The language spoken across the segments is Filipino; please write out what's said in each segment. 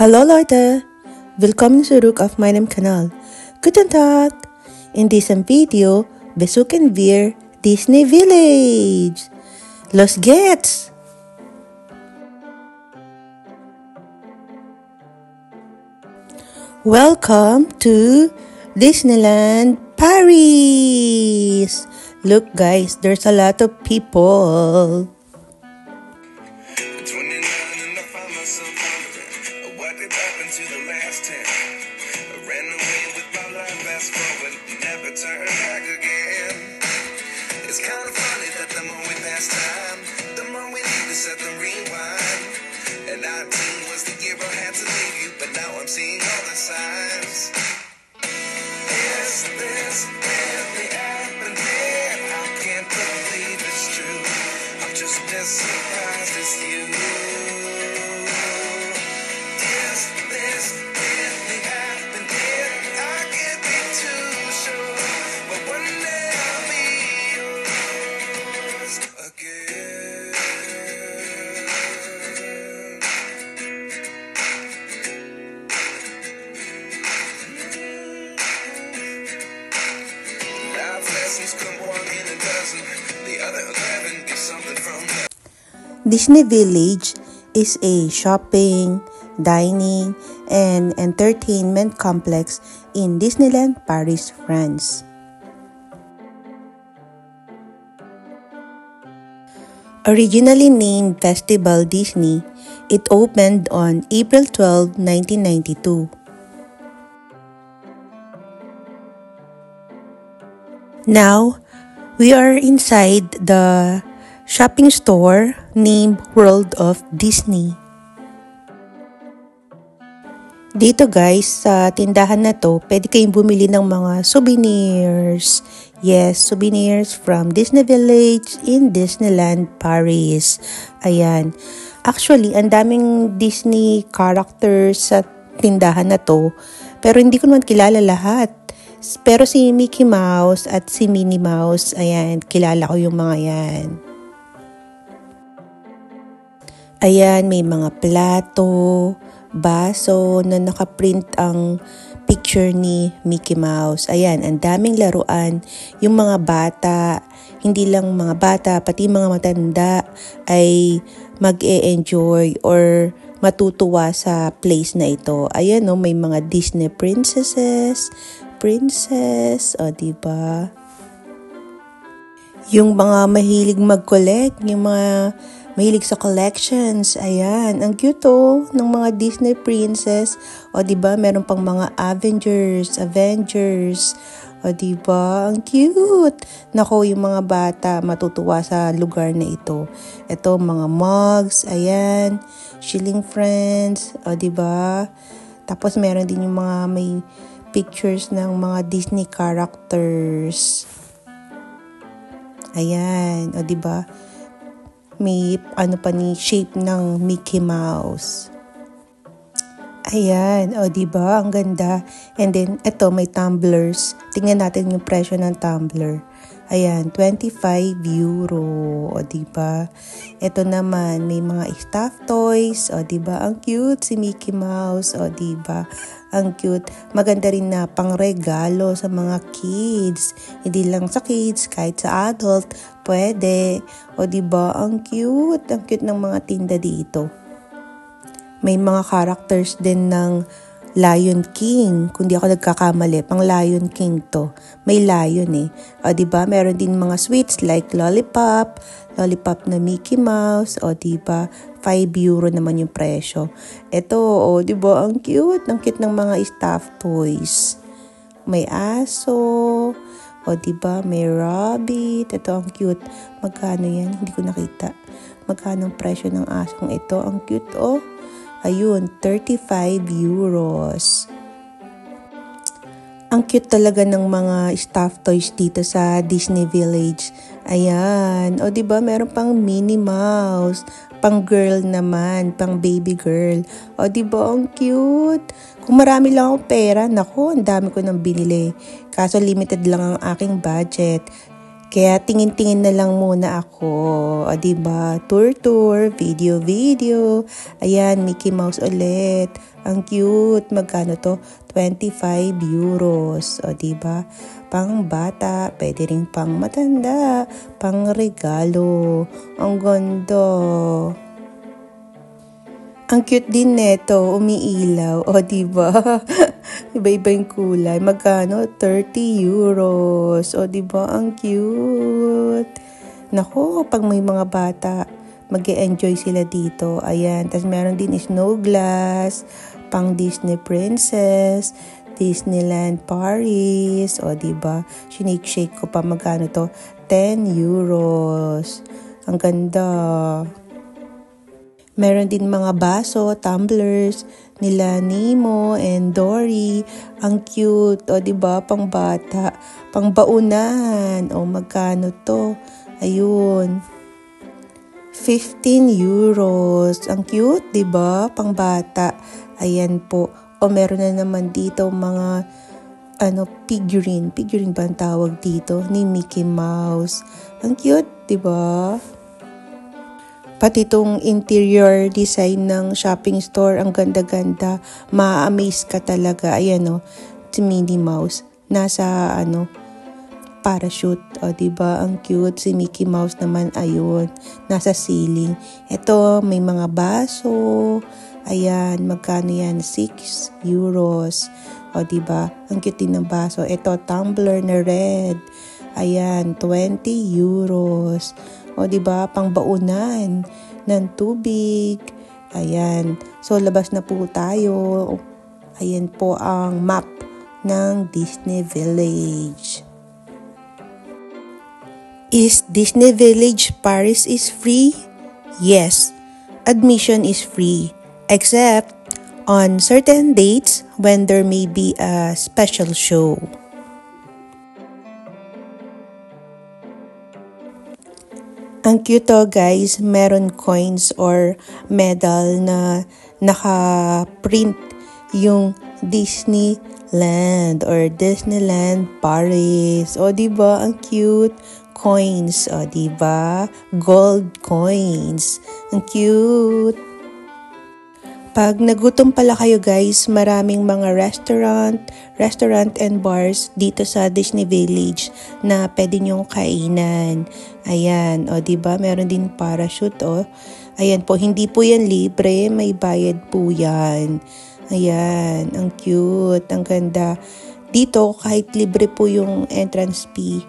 Hallo Leute, willkommen zurück auf meinem Kanal. Guten Tag! In diesem Video besuchen wir Disney Village. Los geht's! Welcome to Disneyland Paris! Look guys, there's a lot of people. What did happen to the last 10? I ran away with my life, fast forward, never turn back again. It's kind of funny that the more we pass time, the more we need to set the rewind. And 19 was the year I had to leave you, but now I'm seeing all the signs. Is this really happening? I can't believe it's true. I'm just as surprised as you. Disney Village is a shopping, dining, and entertainment complex in Disneyland Paris, France. Originally named Festival Disney, it opened on April 12, 1992. Now, we are inside the shopping store named World of Disney. Dito guys, sa tindahan na to, pwede kayong bumili ng mga souvenirs. Yes, souvenirs from Disney Village in Disneyland Paris. Ayan. Actually, ang daming Disney characters sa tindahan na to, pero hindi ko naman kilala lahat. Pero si Mickey Mouse at si Minnie Mouse, ayan, kilala ko yung mga yan. Ayan, may mga plato, baso na nakaprint ang picture ni Mickey Mouse. Ayan, ang daming laruan. Yung mga bata, hindi lang mga bata, pati mga matanda ay mag-e-enjoy or matutuwa sa place na ito. Ayan, no, may mga Disney princess, o diba? Yung mga mahilig mag-collect, yung mga mahilig sa collections, ayan, ang cute ng mga Disney princess, o diba, meron pang mga Avengers, o diba, ang cute. Nako, yung mga bata matutuwa sa lugar na ito. Ito, mga mugs, ayan, shilling friends, o diba, tapos meron din yung mga may pictures ng mga Disney characters. Ayan, o diba? May ano pa ni shape ng Mickey Mouse. Ayan, o diba? Ang ganda. And then, ito may tumblers. Tingnan natin yung presyo ng tumbler. Ayan, 25 euro. O diba? Ito naman, may mga stuffed toys. O diba? Ang cute si Mickey Mouse. O diba? Ang cute. Maganda rin na pangregalo sa mga kids. Hindi lang sa kids, kahit sa adult, pwede. O diba? Ang cute. Ang cute ng mga tinda dito. May mga characters din ng Lion King. Kung di ako nagkakamali, pang Lion King to. May lion eh. O diba? Meron din mga sweets like lollipop na Mickey Mouse. O diba? 5 euro naman yung presyo. Ito, o diba? Ang cute ng mga stuffed toys. May aso. O diba? May rabbit. Ito, ang cute. Magkano yan? Hindi ko nakita. Magkano ang presyo ng asong ito? Ang cute, oh. Ayun, 35 euros. Ang cute talaga ng mga stuffed toys dito sa Disney Village. Ayan. O diba, meron pang Minnie Mouse. Pang girl naman, pang baby girl. O diba, ang cute. Kung marami lang akong pera, naku, ang dami ko nang binili. Kaso limited lang ang aking budget. Kaya tingin-tingin na lang muna ako. O diba? Tour, video. Ayan, Mickey Mouse ulit. Ang cute. Magkano to? 25 euros. O diba? Pang bata, pwede rin pang matanda, pang regalo. Ang ganda. Ang cute din neto, umiilaw. O, diba? Iba-iba yung kulay. Magkano? 30 euros. O, diba? Ang cute. Naku, pag may mga bata, mag-e-enjoy sila dito. Ayan. Tapos meron din snow glass, pang Disney Princess, Disneyland Paris. O, diba? Shake ko pa. Magkano to? 10 euros. Ang ganda. Meron din mga baso, tumblers, nila Nemo and Dory. Ang cute. O, diba? Pang bata. Pang baunan. O, magkano to? Ayun. 15 euros. Ang cute, diba? Pang bata. Ayan po. O, meron na naman dito mga figurine. Figurine ba ang tawag dito? Ni Mickey Mouse. Ang cute, diba? Pati itong interior design ng shopping store, ang ganda-ganda. Ma-amaze ka talaga. Ayan o, si Minnie Mouse. Nasa parachute. O, diba? Ang cute. Si Mickey Mouse naman, ayun. Nasa ceiling. Ito, may mga baso. Ayan, magkano yan? 6 euros. O, diba? Ang cute din ng baso. Ito, tumbler na red. Ayan, 20 euros. O, diba? Pangbaunan ng tubig. Ayan. So, labas na po tayo. Ayan po ang map ng Disney Village. Is Disney Village Paris is free? Yes. Admission is free. Except on certain dates when there may be a special show. Ang cute to, guys, meron coins or medal na naka-print yung Disneyland or Disneyland Paris. O, diba? Ang cute. Coins. O, diba? Gold coins. Ang cute. Pag nagutom pala kayo, guys, maraming mga restaurant and bars dito sa Disney Village na pwede nyong kainan. Ayan, o diba? Meron din parachute, o. Ayan po, hindi po yan libre, may bayad po yan. Ayan, ang cute, ang ganda. Dito, kahit libre po yung entrance fee,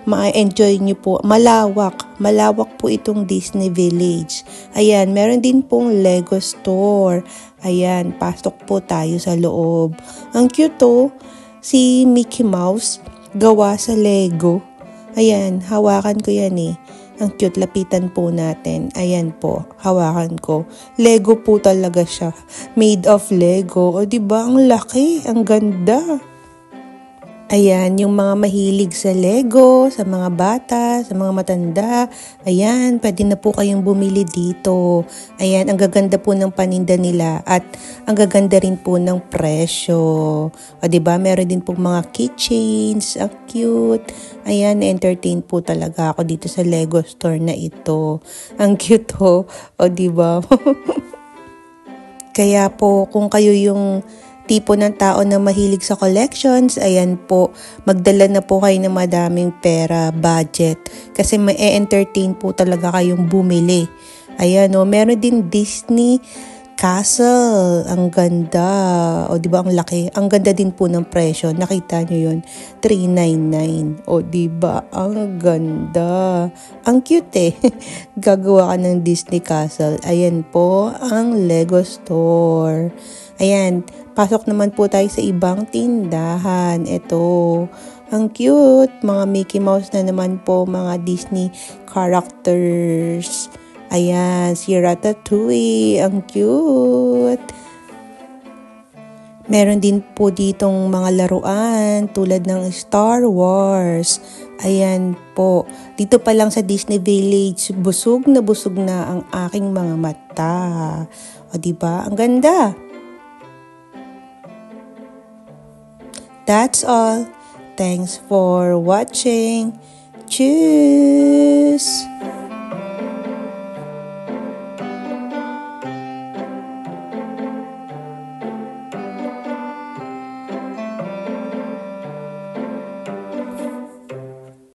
ma-enjoy nyo po. Malawak po itong Disney Village. Ayan, meron din pong Lego store. Ayan, pasok po tayo sa loob. Ang cute to, si Mickey Mouse, gawa sa Lego. Ayan, hawakan ko yan eh. Ang cute, lapitan po natin. Ayan po, hawakan ko. Lego po talaga siya. Made of Lego. O diba, ang laki, ang ganda. Ayan, yung mga mahilig sa Lego, sa mga bata, sa mga matanda, ayan, pwede na po kayong bumili dito. Ayan, ang gaganda po ng paninda nila at ang gaganda rin po ng presyo. O, diba, meron din po mga keychains, ang cute. Ayan, entertain po talaga ako dito sa Lego store na ito. Ang cute ho, o diba? Kaya po, kung kayo yung tipo ng tao na mahilig sa collections, ayan po, magdala na po kayo ng madaming pera, budget. Kasi may entertain po talaga kayong bumili. Ayan o, meron din Disney Castle. Ang ganda. O diba ang laki? Ang ganda din po ng presyo. Nakita nyo yun? 399. O diba? Ang ganda. Ang cute eh. Gagawa ka ng Disney Castle. Ayan po ang Lego store. Ayan, pasok naman po tayo sa ibang tindahan. Ito, ang cute. Mga Mickey Mouse na naman po, mga Disney characters. Ayan, si Ratatouille. Ang cute. Meron din po ditong mga laruan tulad ng Star Wars. Ayan po. Dito pa lang sa Disney Village, busog na ang aking mga mata. O diba? Ang ganda. That's all. Thanks for watching. Tschüss!